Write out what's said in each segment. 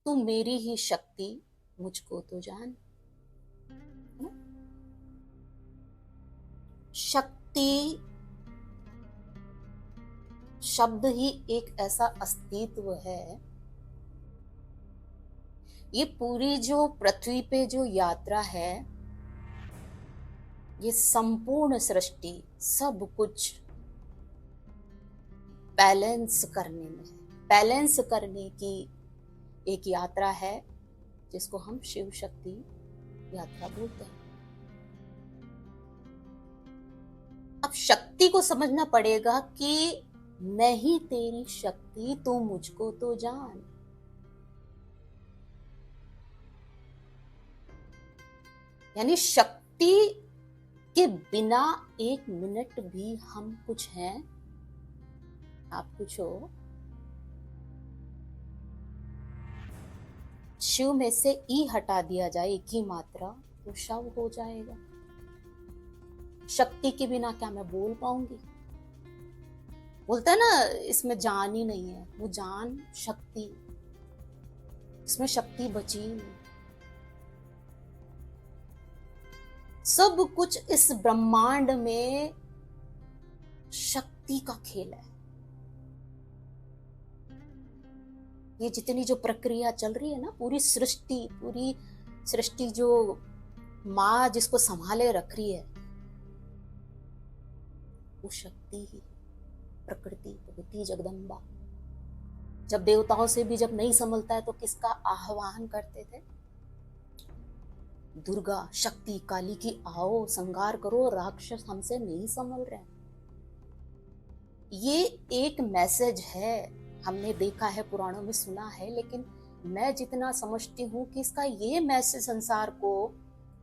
तू मेरी ही शक्ति मुझको तो जान। शक्ति शब्द ही एक ऐसा अस्तित्व है। ये पूरी जो पृथ्वी पे जो यात्रा है, ये संपूर्ण सृष्टि सब कुछ बैलेंस करने में है। बैलेंस करने की एक यात्रा है जिसको हम शिव शक्ति यात्रा बोलते हैं। अब शक्ति को समझना पड़ेगा कि मैं ही तेरी शक्ति, तू मुझको तो जान। यानी शक्ति के बिना एक मिनट भी हम कुछ हैं, आप कुछ हो। शिव में से ई हटा दिया जाए, एक ही मात्रा, तो शव हो जाएगा। शक्ति के बिना क्या मैं बोल पाऊंगी? बोलता है ना, इसमें जान ही नहीं है। वो जान शक्ति, इसमें शक्ति बची ही नहीं। सब कुछ इस ब्रह्मांड में शक्ति का खेल है। ये जितनी जो प्रक्रिया चल रही है ना, पूरी सृष्टि जो माँ जिसको संभाले रख रही है, वो शक्ति ही, प्रकृति, भगवती जगदम्बा। जब देवताओं से भी जब नहीं संभलता है तो किसका आह्वान करते थे? दुर्गा, शक्ति, काली की आओ संहार करो, राक्षस हमसे नहीं संभल रहे। ये एक मैसेज है, हमने देखा है, पुराणों में सुना है, लेकिन मैं जितना समझती हूँ कि इसका ये मैसेज संसार को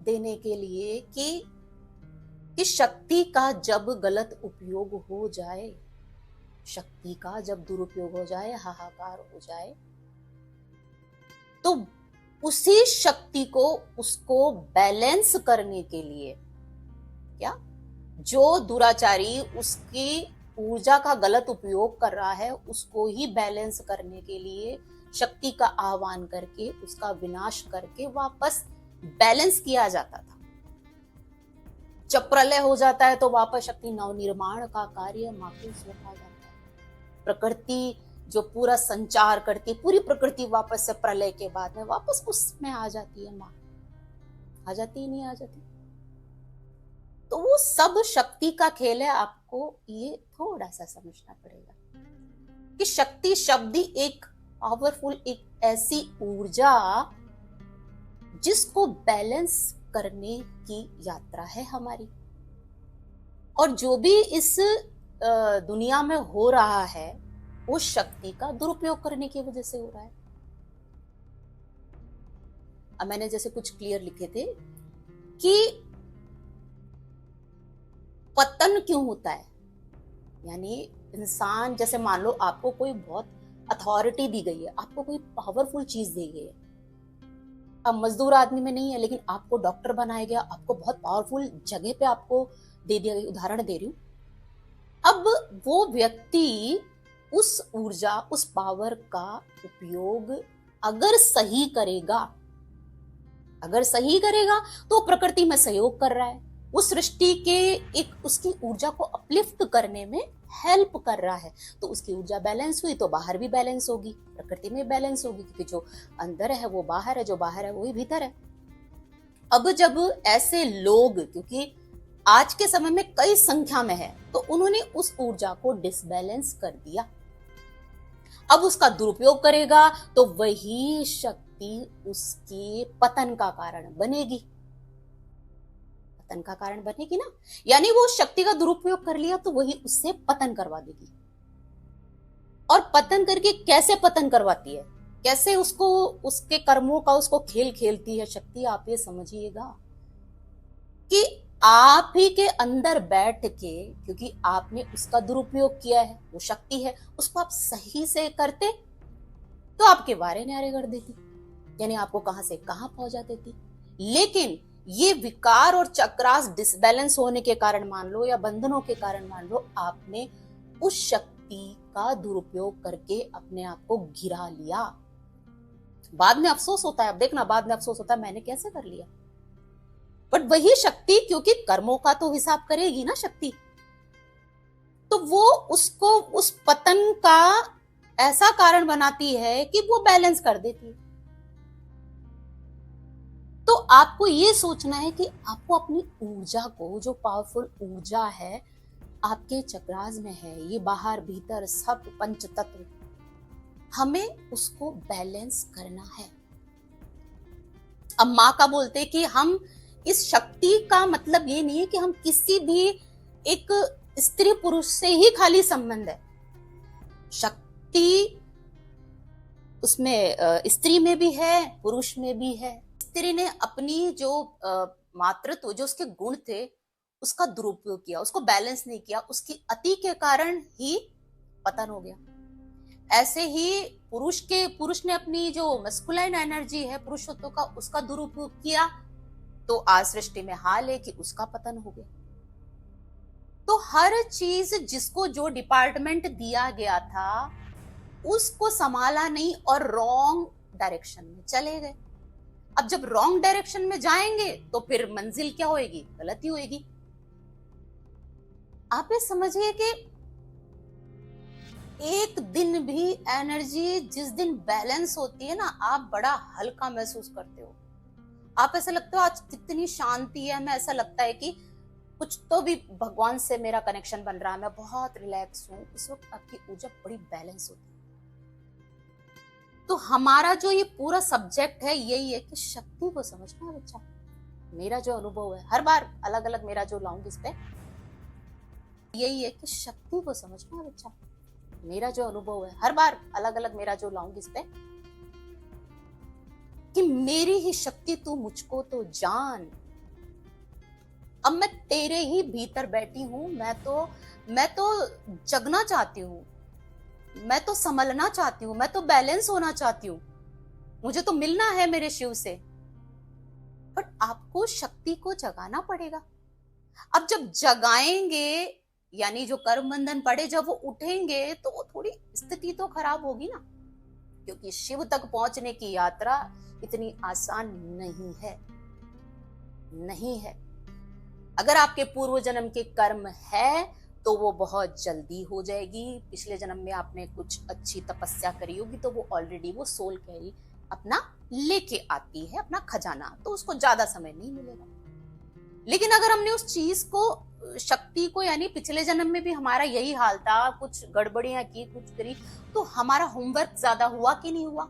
देने के लिए कि शक्ति का जब गलत उपयोग हो जाए, शक्ति का जब दुरुपयोग हो जाए, हाहाकार हो जाए, तो उसी शक्ति को उसको बैलेंस करने के लिए, क्या जो दुराचारी उसकी ऊर्जा का गलत उपयोग कर रहा है, उसको ही बैलेंस करने के लिए शक्ति का आह्वान करके उसका विनाश करके वापस बैलेंस किया जाता था। जब प्रलय हो जाता है तो वापस शक्ति नवनिर्माण का कार्य माँ को सौंपा जाता है। प्रकृति जो पूरा संचार करती है, पूरी प्रकृति वापस से प्रलय के बाद में वापस उसमें आ जाती है। माँ आ जाती ही नहीं आ जाती। तो वो सब शक्ति का खेल है। आपको ये थोड़ा सा समझना पड़ेगा कि शक्ति शब्द एक पावरफुल, एक ऐसी ऊर्जा जिसको बैलेंस करने की यात्रा है हमारी। और जो भी इस दुनिया में हो रहा है वो शक्ति का दुरुपयोग करने की वजह से हो रहा है। अब मैंने जैसे कुछ क्लियर लिखे थे कि पतन क्यों होता है, यानी इंसान, जैसे मान लो आपको कोई बहुत अथॉरिटी दी गई है, आपको कोई पावरफुल चीज दी गई है। अब मजदूर आदमी में नहीं है, लेकिन आपको डॉक्टर बनाया गया, आपको बहुत पावरफुल जगह पे आपको दे दिया गया। उदाहरण दे रही हूं। अब वो व्यक्ति उस ऊर्जा, उस पावर का उपयोग अगर सही करेगा तो प्रकृति में सहयोग कर रहा है, उस सृष्टि के एक उसकी ऊर्जा को अपलिफ्ट करने में हेल्प कर रहा है। तो उसकी ऊर्जा बैलेंस हुई तो बाहर भी बैलेंस होगी, प्रकृति में बैलेंस होगी, क्योंकि जो अंदर है वो बाहर है, जो बाहर है वही भीतर है। अब जब ऐसे लोग, क्योंकि आज के समय में कई संख्या में है, तो उन्होंने उस ऊर्जा को डिसबैलेंस कर दिया। अब उसका दुरुपयोग करेगा तो वही शक्ति उसके पतन का कारण बनेगी। पतन का कारण बनेगी ना, यानी वो शक्ति का दुरुपयोग कर लिया तो वही उससे पतन करवा देगी। और पतन करके कैसे पतन करवाती है, कैसे उसको, उसके कर्मों का उसको खेल खेलती है शक्ति। आप ये समझिएगा कि आप ही के अंदर बैठ के, क्योंकि आपने उसका दुरुपयोग किया है, वो शक्ति है, उसको आप सही से करते तो आपके वारे न्यारे कर देती, यानी आपको कहां से कहां पहुंचा देती। लेकिन ये विकार और चक्रास डिसबैलेंस होने के कारण मान लो, या बंधनों के कारण मान लो, आपने उस शक्ति का दुरुपयोग करके अपने आप को गिरा लिया। बाद में अफसोस होता है, अब देखना बाद में अफसोस होता है मैंने कैसे कर लिया। बट वही शक्ति, क्योंकि कर्मों का तो हिसाब करेगी ना शक्ति, तो वो उसको उस पतन का ऐसा कारण बनाती है कि वो बैलेंस कर देती है। तो आपको ये सोचना है कि आपको अपनी ऊर्जा को, जो पावरफुल ऊर्जा है आपके चक्रास में है, ये बाहर भीतर सब पंच तत्व, हमें उसको बैलेंस करना है। अब माँ का बोलते कि हम इस शक्ति का मतलब ये नहीं है कि हम किसी भी एक स्त्री पुरुष से ही खाली संबंध है। शक्ति उसमें स्त्री में भी है, पुरुष में भी है। स्त्री ने अपनी जो मातृत्व, जो उसके गुण थे, उसका दुरुपयोग किया, उसको बैलेंस नहीं किया, उसकी अति के कारण ही पतन हो गया। ऐसे ही पुरुष ने अपनी जो मस्कुलाइन एनर्जी है, पुरुषत्व का, उसका दुरुपयोग किया, तो आज सृष्टि में हाल है कि उसका पतन हो गया। तो हर चीज जिसको जो डिपार्टमेंट दिया गया था उसको संभाला नहीं और रॉन्ग डायरेक्शन में चले गए। अब जब रॉन्ग डायरेक्शन में जाएंगे तो फिर मंजिल क्या होएगी? गलती होएगी। आप ये समझिए कि एक दिन भी एनर्जी जिस दिन बैलेंस होती है ना, आप बड़ा हल्का महसूस करते हो। आप ऐसा लगता है आज कितनी शांति है, हमें ऐसा लगता है कि कुछ तो भी भगवान से मेरा कनेक्शन बन रहा है, मैं बहुत रिलैक्स हूं। उस वक्त आपकी ऊर्जा बड़ी बैलेंस होती है। तो हमारा जो ये पूरा सब्जेक्ट है यही है कि शक्ति को समझना है बच्चा। मेरा जो अनुभव है, हर बार अलग अलग मेरा जो लाऊंगी इस पे, यही है कि शक्ति को समझना है बच्चा। मेरा जो अनुभव है, हर बार अलग अलग मेरा जो लाऊंगी इस पे, कि मेरी ही शक्ति तू मुझको तो जान। अब मैं तेरे ही भीतर बैठी हूं, मैं तो जगना चाहती हूं, मैं तो संभलना चाहती हूं, मैं तो बैलेंस होना चाहती हूं, मुझे तो मिलना है मेरे शिव से। बट आपको शक्ति को जगाना पड़ेगा। अब जब जगाएंगे, यानी जो कर्म बंधन पड़े जब वो उठेंगे, तो वो थोड़ी स्थिति तो खराब होगी ना, क्योंकि शिव तक पहुंचने की यात्रा इतनी आसान नहीं है। अगर आपके पूर्व जन्म के कर्म है तो वो बहुत जल्दी हो जाएगी। पिछले जन्म में आपने कुछ अच्छी तपस्या करी होगी तो वो ऑलरेडी वो सोल कैरी अपना लेके आती है, अपना खजाना, तो उसको ज्यादा समय नहीं मिलेगा। लेकिन अगर हमने उस चीज को, शक्ति को, यानी पिछले जन्म में भी हमारा यही हाल था, कुछ गड़बड़ियां की, कुछ करी, तो हमारा होमवर्क ज्यादा हुआ कि नहीं हुआ?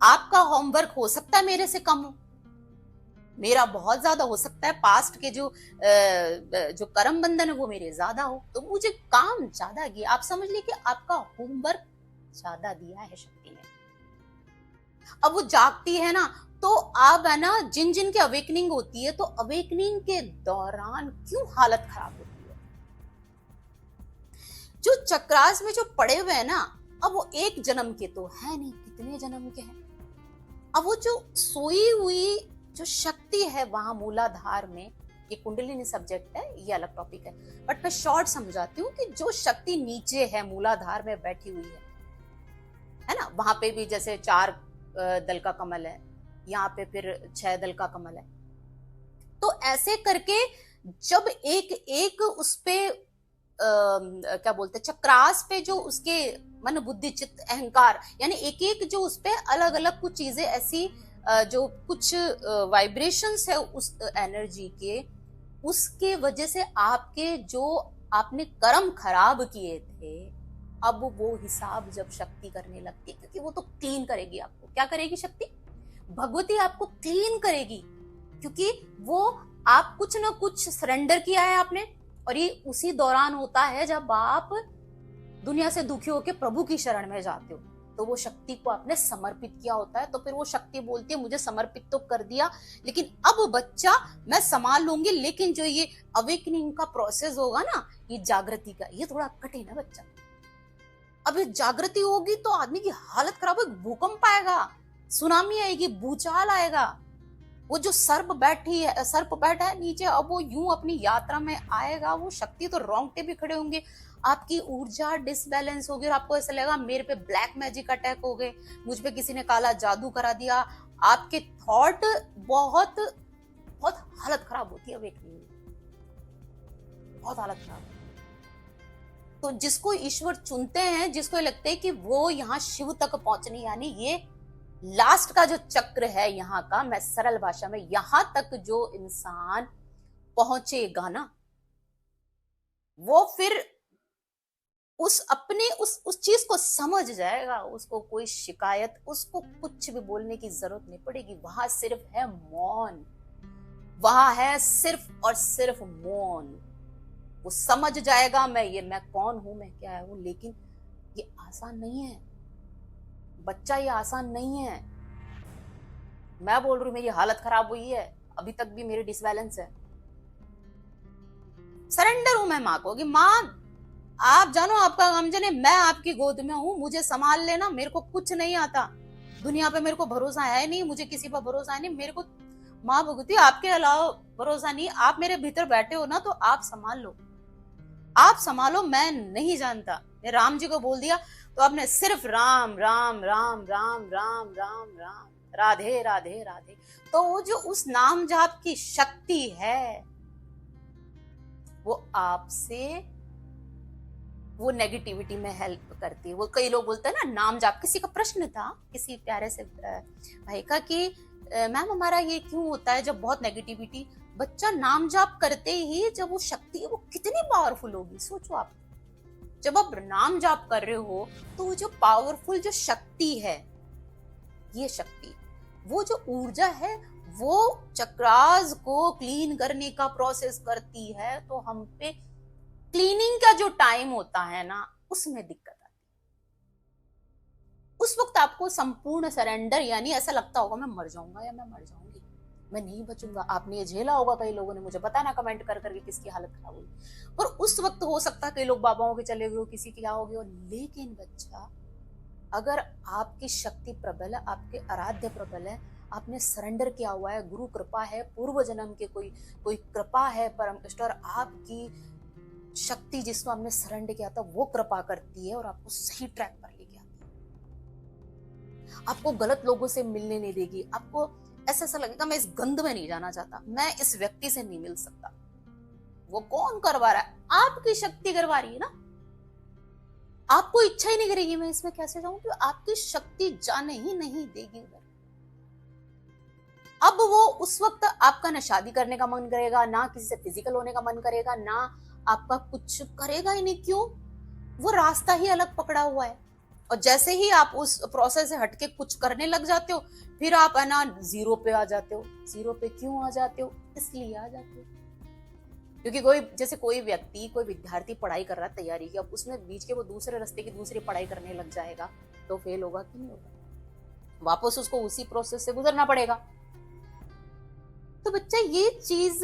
आपका होमवर्क हो सकता है मेरे से कम हो, मेरा बहुत ज्यादा हो सकता है। पास्ट के जो कर्म बंधन है वो मेरे ज्यादा हो, तो मुझे काम ज्यादा किया। आप समझ लीजिए कि आपका होमवर्क ज्यादा दिया है शक्ति ने। अब वो जागती है ना, तो अब है ना, जिन जिन की अवेकनिंग होती है, तो अवेकनिंग के दौरान क्यों हालत खराब होती है? जो चक्रास में जो पड़े हुए हैं ना, अब वो एक जन्म के तो है नहीं, कितने जन्म के हैं। अब वो जो सोई हुई जो शक्ति है वहां मूलाधार में, ये कुंडलिनी सब्जेक्ट है, ये अलग टॉपिक है, बट मैं शॉर्ट समझाती हूँ कि जो शक्ति नीचे है मूलाधार में बैठी हुई है ना, वहां पे भी जैसे 4 दल का कमल है, यहाँ पे फिर 6 दल का कमल है। तो ऐसे करके जब एक एक उस पे क्या बोलते हैं, चक्रास पे जो उसके मन बुद्धि चित्त अहंकार, यानी एक एक जो उस पे अलग अलग कुछ चीजें ऐसी जो कुछ वाइब्रेशंस है उस एनर्जी के, उसके वजह से आपके जो आपने कर्म खराब किए थे, अब वो हिसाब जब शक्ति करने लगती है, क्योंकि वो तो क्लीन करेगी आपको। क्या करेगी शक्ति? भगवती आपको क्लीन करेगी, क्योंकि वो आप कुछ ना कुछ सरेंडर किया है आपने, और ये उसी दौरान होता है जब आप दुनिया से दुखी होकर प्रभु की शरण में जाते हो, तो वो शक्ति को आपने समर्पित किया होता है। तो फिर वो शक्ति बोलती है मुझे समर्पित तो कर दिया, लेकिन अब बच्चा मैं संभाल लूंगी, लेकिन जो ये अवेकनिंग का प्रोसेस होगा ना, ये जागृति का, ये थोड़ा कठिन है बच्चा। अब ये जागृति होगी तो आदमी की हालत खराब होगी, भूकंप आएगा, सुनामी आएगी, भूचाल आएगा। वो जो सर्प बैठा है नीचे, अब वो यूं अपनी यात्रा में आएगा, वो शक्ति तो रोंगटे भी खड़े होंगे। आपकी ऊर्जा डिसबैलेंस होगी और आपको ऐसा लगेगा मेरे पे ब्लैक मैजिक अटैक हो गए, मुझ पे किसी ने काला जादू करा दिया। आपके थॉट बहुत बहुत हालत खराब होती है अवेकनिंग में, बहुत हालत खराब। तो जिसको ईश्वर चुनते हैं, जिसको लगता है कि वो यहाँ शिव तक पहुंचने, यानी ये लास्ट का जो चक्र है यहाँ का, मैं सरल भाषा में, यहां तक जो इंसान पहुंचेगा ना, वो फिर उस अपने उस चीज को समझ जाएगा। उसको कोई शिकायत, उसको कुछ भी बोलने की जरूरत नहीं पड़ेगी। वहां सिर्फ है मौन, वहां है सिर्फ और सिर्फ मौन। वो समझ जाएगा मैं कौन हूं, मैं क्या हूं। लेकिन ये आसान नहीं है बच्चा, ये आसान नहीं है। मैं बोल रही हूं मेरी हालत खराब हुई है, अभी तक भी मेरी डिसबैलेंस है। सरेंडर हूं मैं माँ को कि माँ आप जानो आपका गम जने, मैं आपकी गोद में हूं, मुझे संभाल लेना, मेरे को कुछ नहीं आता, दुनिया पे मेरे को भरोसा है नहीं, मुझे किसी पर भरोसा है नहीं, मेरे को माँ भगवती आपके अलावा भरोसा नहीं। आप मेरे भीतर बैठे हो ना, तो आप संभाल लो, आप संभालो, मैं नहीं जानता। ने राम जी को बोल दिया तो आपने सिर्फ राम राम राम राम राम राम राम, राधे राधे राधे। तो वो जो उस नाम जाप की शक्ति है, वो आपसे वो नेगेटिविटी में हेल्प करती है। वो कई लोग बोलते हैं ना नाम जाप, किसी का प्रश्न था किसी प्यारे से भाई का कि मैम हमारा ये क्यों होता है जब बहुत नेगेटिविटी, बच्चा नाम जाप करते ही जब वो शक्ति है वो कितनी पावरफुल होगी, सोचो आप। जब आप नाम जाप कर रहे हो तो वो जो पावरफुल जो शक्ति है, ये शक्ति, वो जो ऊर्जा है, वो चक्रास को क्लीन करने का प्रोसेस करती है। तो हम पे क्लीनिंग का जो टाइम होता है ना, उसमें दिक्कत आती है। उस वक्त आपको संपूर्ण सरेंडर, यानी ऐसा लगता होगा मैं मर जाऊंगा या मैं मर जाऊंगी, मैं नहीं बचूंगा। आपने ये झेला होगा, कई लोगों ने, मुझे पता ना कमेंट कर करके किसकी हालत खराब हुई। पर उस वक्त हो सकता है कई लोग बाबाओं के चले गए, किसी की क्या हो गया। लेकिन बच्चा, अगर आपकी शक्ति प्रबल है, आपके आराध्य प्रबल है, आपने सरेंडर किया हुआ है, गुरु कृपा है, पूर्व जन्म के कोई कृपा है, परम इष्ट, और आपकी शक्ति जिसको आपने सरेंडर किया था वो कृपा करती है और आपको सही ट्रैक पर लेके आती है। आपको गलत लोगों से मिलने नहीं देगी। आपको ऐसा लगेगा मैं इस गंध में नहीं जाना चाहता, मैं इस व्यक्ति से नहीं मिल सकता। वो कौन करवा रहा है? आपकी शक्ति करवा रही है ना। आपको इच्छा ही नहीं करेगी मैं इसमें कैसे जाऊं, तो आपकी शक्ति जाने ही नहीं देगी उधर। अब वो उस वक्त आपका ना शादी करने का मन करेगा, ना किसी से फिजिकल होने का मन करेगा, ना आपका कुछ करेगा ही नहीं। क्यों? वो रास्ता ही अलग पकड़ा हुआ है। और जैसे ही आप उस प्रोसेस से हटके कुछ करने लग जाते हो, फिर आप है ना जीरो पे आ जाते हो। जीरो पे क्यों आ जाते हो? इसलिए आ जाते हो क्योंकि कोई व्यक्ति, कोई विद्यार्थी पढ़ाई कर रहा है तैयारी की, अब उसमें बीच के वो दूसरे रास्ते की दूसरी पढ़ाई करने लग जाएगा, तो फेल होगा कि नहीं होगा? वापस उसको उसी प्रोसेस से गुजरना पड़ेगा। तो बच्चा, ये चीज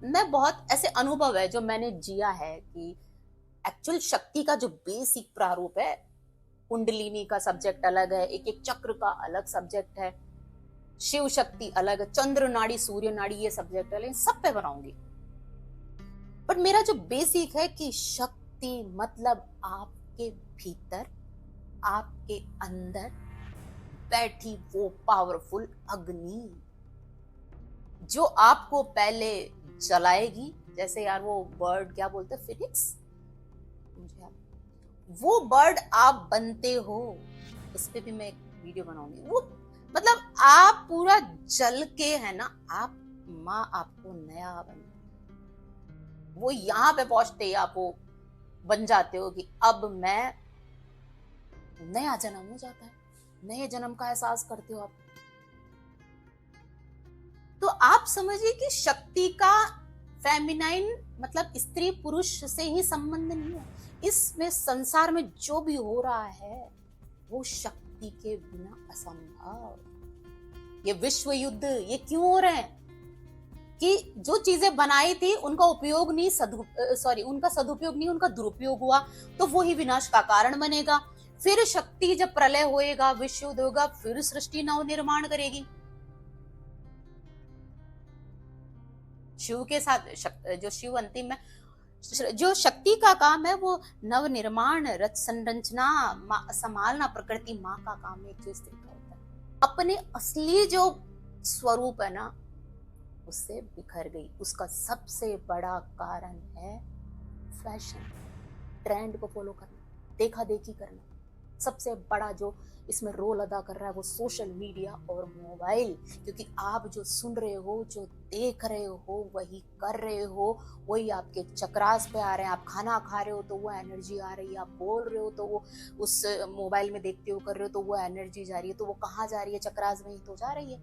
मैं बहुत ऐसे अनुभव है जो मैंने जिया है कि एक्चुअल शक्ति का जो बेसिक प्रारूप है, कुंडलिनी का सब्जेक्ट अलग है, एक एक चक्र का अलग सब्जेक्ट है, शिव शक्ति अलग है, चंद्र नाड़ी, सूर्य नाड़ी, ये सब्जेक्ट अलग, सब पे बनाऊंगी। बट मेरा जो बेसिक है कि शक्ति मतलब आपके भीतर, आपके अंदर बैठी वो पावरफुल अग्नि जो आपको पहले जलाएगी। जैसे यार वो बर्ड क्या बोलते हैं, फिनिक्स, वो बर्ड आप बनते हो। इस पे भी मैं एक वीडियो बनाऊंगी। वो मतलब आप पूरा जल के है ना, आप माँ आपको नया बन, वो यहाँ पे पहुंचते ही आप वो बन जाते हो कि अब मैं, नया जन्म हो जाता है, नए जन्म का एहसास करते हो आप। तो आप समझिए कि शक्ति का फेमिनाइन मतलब स्त्री पुरुष से ही संबंध नहीं है। इसमें संसार में जो भी हो रहा है वो शक्ति के बिना असंभव। ये विश्व युद्ध ये क्यों हो रहे हैं कि जो चीजें बनाई थी उनका उपयोग नहीं, उनका सदुपयोग नहीं, उनका दुरुपयोग हुआ, तो वो ही विनाश का कारण बनेगा। फिर शक्ति जब प्रलय होएगा, विश्व युद्ध होगा, फिर सृष्टि नव निर्माण करेगी। शिव के साथ जो शिव अंतिम में जो शक्ति का काम है वो नव निर्माण, रच संरचना, संभालना, प्रकृति माँ का काम है, जो स्त्री का होता है। अपने असली जो स्वरूप है ना, उससे बिखर गई। उसका सबसे बड़ा कारण है फैशन, ट्रेंड को फॉलो करना, देखा देखी करना। सबसे बड़ा जो इसमें रोल अदा कर रहा है वो सोशल मीडिया और मोबाइल, क्योंकि आप जो सुन रहे हो, जो देख रहे हो, वही कर रहे हो, वही आपके चक्रास पे आ रहे हैं। आप खाना खा रहे हो तो वो एनर्जी आ रही है, आप बोल रहे हो तो वो उस मोबाइल में देखते हो कर रहे हो तो वो एनर्जी जा रही है, तो वो कहाँ जा रही है? चक्रास में ही तो जा रही है।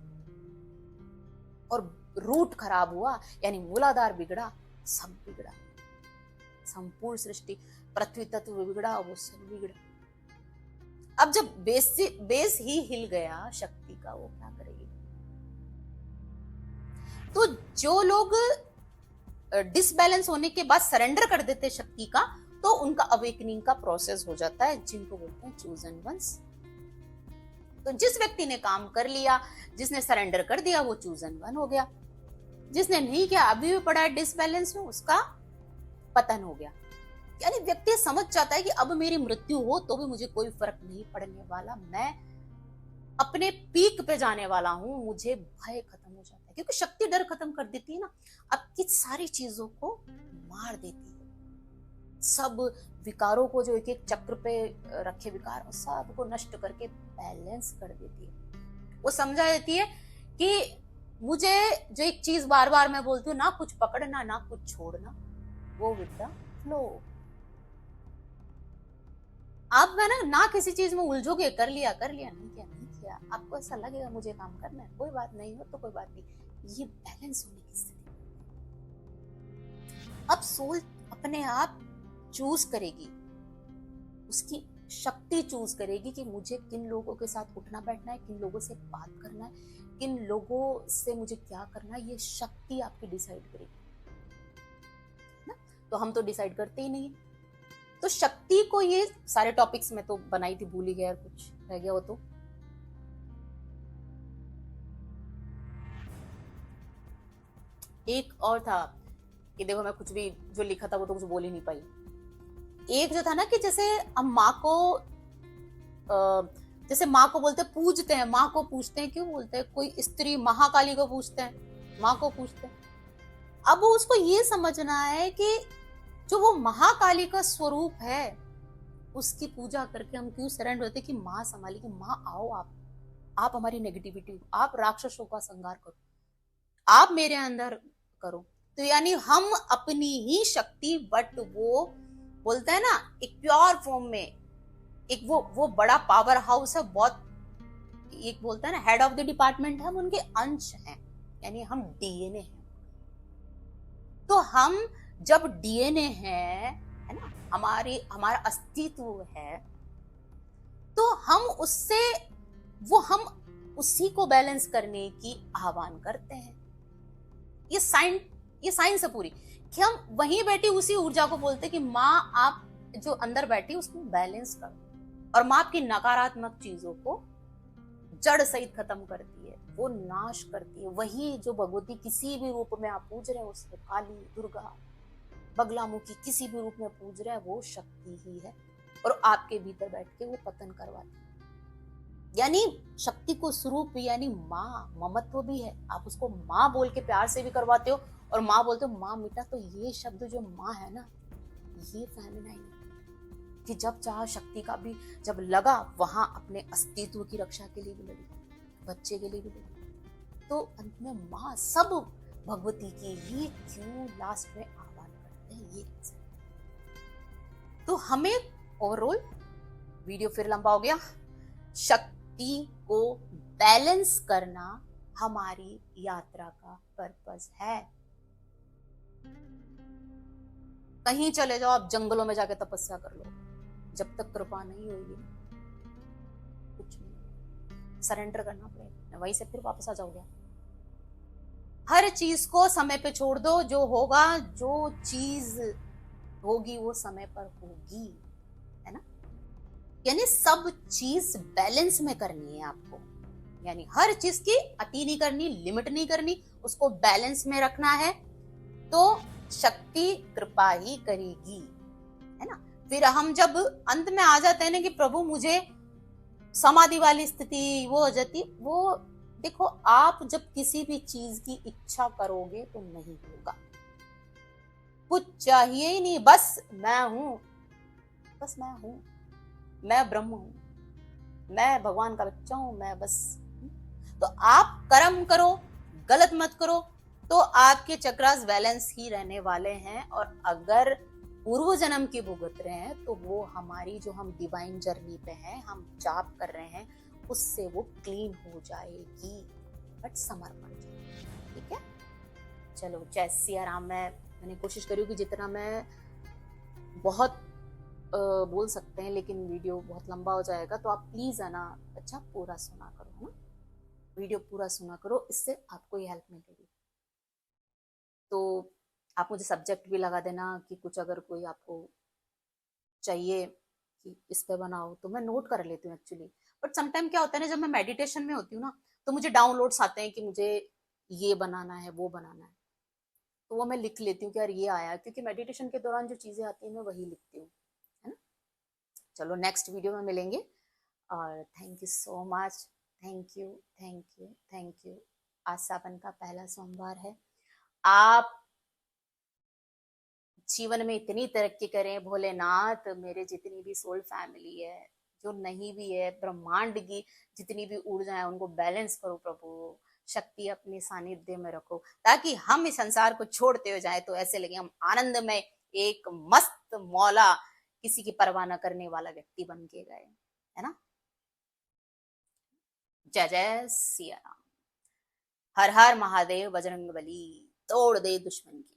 और रूट खराब हुआ यानी मूलाधार बिगड़ा, सब बिगड़ा। संपूर्ण सृष्टि, पृथ्वी तत्व बिगड़ा, वो सब बिगड़ा। अब जब बेस ही हिल गया शक्ति का, वो क्या करेगी? तो जो लोग डिसबैलेंस होने के बाद सरेंडर कर देते शक्ति का, तो उनका अवेकनिंग का प्रोसेस हो जाता है, जिनको बोलते हैं चूजन वंस। तो जिस व्यक्ति ने काम कर लिया, जिसने सरेंडर कर दिया, वो चूजन वन हो गया। जिसने नहीं किया, अभी भी पड़ा है डिसबैलेंस में, उसका पतन हो गया। यानी व्यक्ति समझ जाता है कि अब मेरी मृत्यु हो तो भी मुझे कोई फर्क नहीं पड़ने वाला, मैं अपने पीक पे जाने वाला हूं, मुझे भय खत्म हो जाता है। क्योंकि शक्ति डर खत्म कर देती है ना, आपकी सारी चीजों को मार देती है। सब विकारों को, जो एक एक चक्र पे रखे विकार, सबको नष्ट करके बैलेंस कर देती है। वो समझा देती है कि मुझे जो एक चीज बार बार मैं बोलती हूँ, ना कुछ पकड़ना ना कुछ छोड़ना, वो विद द फ्लो। आप ना किसी चीज में उलझोगे, कर लिया नहीं किया, आपको ऐसा लगेगा मुझे काम करना है, कोई बात नहीं हो तो कोई बात नहीं। ये बैलेंस होने की स्थिति। अब सोल अपने आप चूज करेगी, उसकी शक्ति चूज करेगी कि मुझे किन लोगों के साथ उठना बैठना है, किन लोगों से बात करना है, किन लोगों से मुझे क्या करना है। ये शक्ति आपकी डिसाइड करेगी ना। तो हम तो डिसाइड करते ही नहीं। तो शक्ति को, ये सारे टॉपिक्स में तो बनाई थी, भूल ही गया, कुछ रह गया हो तो। एक और था कि देखो, मैं कुछ भी जो लिखा था वो तो कुछ बोल ही नहीं पाई। एक जो था ना कि जैसे हम माँ को, जैसे माँ को बोलते पूजते हैं, माँ को पूछते हैं, क्यों बोलते हैं? कोई स्त्री महाकाली को पूछते हैं, माँ को पूछते हैं। अब उसको ये समझना है कि जो वो महाकाली का स्वरूप है, उसकी पूजा करके हम क्यों सरेंडर होते कि माँ संभालेगी, माँ आओ, आप हमारी नेगेटिविटी, आप राक्षसों का संहार करो, आप मेरे अंदर करो। तो यानी हम अपनी ही शक्ति, बट वो बोलते हैं ना, एक प्योर फॉर्म में, एक वो बड़ा पावर हाउस है, बहुत, एक बोलता है ना हेड ऑफ द डिपार्टमेंट है, हम उनके अंश हैं, यानी हम डीएनए हैं। तो हम जब डीएनए है ना, हमारा अस्तित्व है, तो हम उसी को बैलेंस करने की आह्वान करते हैं। ये साइंस है पूरी, कि हम वहीं बैठी उसी ऊर्जा को बोलते हैं कि माँ, आप जो अंदर बैठी उसको बैलेंस करो। और माँ आपकी नकारात्मक चीजों को जड़ सहित खत्म करती है, वो नाश करती है। वही जो भगवती किसी भी रूप में आप पूज रहे हो, उसको काली, दुर्गा, बगलामुखी, किसी भी रूप में पूज रहे हैं, वो शक्ति ही है। और आपके भीतर बैठ के वो पतन करवाती है। यानी शक्ति को स्वरूप भी, यानी माँ, ममत्व भी है। आप उसको माँ बोल के प्यार से भी करवाते हो, और माँ बोलते हो माँ मिटा। तो ये शब्द जो माँ है ना, ये फेमिनाइन है, कि जब चाह शक्ति का भी जब लगा, वहां अपने अस्तित्व की रक्षा के लिए भी लगी, बच्चे के लिए भी लगी। तो अंत में माँ सब भगवती की ही क्यों लास्ट में आह्वान करते हैं, ये तो हमें ओवरऑल, वीडियो फिर लंबा हो गया, शक्ति को बैलेंस करना हमारी यात्रा का पर्पस है। कहीं चले जाओ, आप जंगलों में जाके तपस्या कर लो, जब तक कृपा नहीं होगी कुछ नहीं, सरेंडर करना पड़ेगा, वहीं से फिर वापस आ जाओगे। हर चीज को समय पे छोड़ दो, जो होगा, जो चीज होगी वो समय पर होगी, है ना। यानी सब चीज बैलेंस में करनी है आपको, यानी हर चीज की अति नहीं करनी, लिमिट नहीं करनी, उसको बैलेंस में रखना है। तो शक्ति कृपा ही करेगी, है ना। फिर हम जब अंत में आ जाते हैं ना कि प्रभु मुझे समाधि वाली स्थिति वो हो जाती, वो देखो आप जब किसी भी चीज की इच्छा करोगे तो नहीं होगा, कुछ चाहिए ही नहीं, बस मैं हूं, बस मैं हूं, मैं ब्रह्म हूं, मैं भगवान का बच्चा हूं, मैं बस। तो आप कर्म करो, गलत मत करो, तो आपके चक्रास बैलेंस ही रहने वाले हैं। और अगर पूर्व जन्म की भुगत रहे हैं तो वो हमारी जो हम डिवाइन जर्नी पे हैं, हम जाप कर रहे हैं, उससे वो क्लीन हो जाएगी, बट समर्पण। ठीक है, चलो जय सिया राम। मैंने कोशिश करी कि जितना मैं बहुत बोल सकते हैं, लेकिन वीडियो बहुत लंबा हो जाएगा, तो आप प्लीज है ना अच्छा पूरा सुना करो, है ना, वीडियो पूरा सुना करो, इससे आपको ये हेल्प मिलेगी। तो आप मुझे सब्जेक्ट भी लगा देना कि कुछ अगर कोई आपको चाहिए कि इस पे बनाओ, तो मैं नोट कर लेती हूँ एक्चुअली। बट समटाइम क्या होता है ना, जब मैं मेडिटेशन में होती हूँ ना, तो मुझे डाउनलोड्स आते हैं कि मुझे ये बनाना है, वो बनाना है, तो वो मैं लिख लेती हूँ कि यार ये आया, क्योंकि मेडिटेशन के दौरान जो चीजें आती हैं मैं वही लिखती हूँ, है ना। चलो नेक्स्ट वीडियो में मिलेंगे, और thank you so much, thank you, thank you, thank you. आज सावन का पहला सोमवार है, आप जीवन में इतनी तरक्की करें भोलेनाथ, मेरे जितनी भी सोल फैमिली है, जो नहीं भी है, ब्रह्मांड की जितनी भी ऊर्जा है, उनको बैलेंस करो प्रभु, शक्ति अपने सानिध्य में रखो, ताकि हम इस संसार को छोड़ते हुए जाए तो ऐसे लगे हम आनंद में एक मस्त मौला, किसी की परवाह न करने वाला व्यक्ति बन के गए, है ना। जय जय सिया राम। हर हर महादेव, बजरंग बली, तोड़ दे दुश्मन की।